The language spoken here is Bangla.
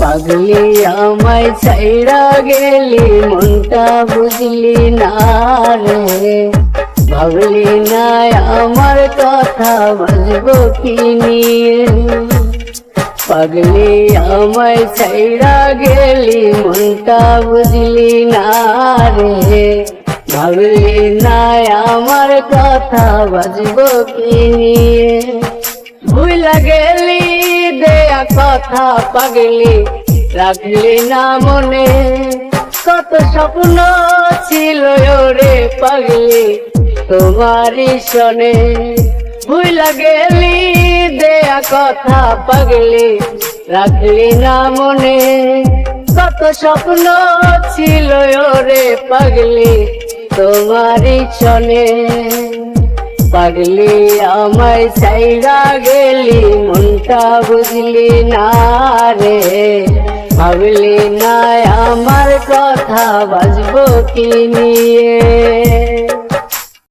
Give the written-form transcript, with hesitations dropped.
পাগলি আমায় ছাইড়া গেলি মনটা বুঝলি না রে ভাবলি না আমার কথা বুঝবো কি নিয়ে পাগলি আমায় ছাইড়া গেলি মনটা বুঝলি না রে ভাবলি না আমার কথা বুঝবো কি নিয়ে ভুইলা গেলি দেয়া কথা পাগলি রাখলি না মনে কত স্বপ্ন ছিল রে পাগলি তোমারই শোনে ভুইলা গেলি দেয়া কথা পাগলি রাখলি না মনে কত স্বপ্ন ছিল রে পাগলি তোমারই শোনে পাগলি আমায় ছাইড়া গেলি মনটা বুঝলি না রে ভাবলি না আমার কথা বাজবো কি নিয়ে।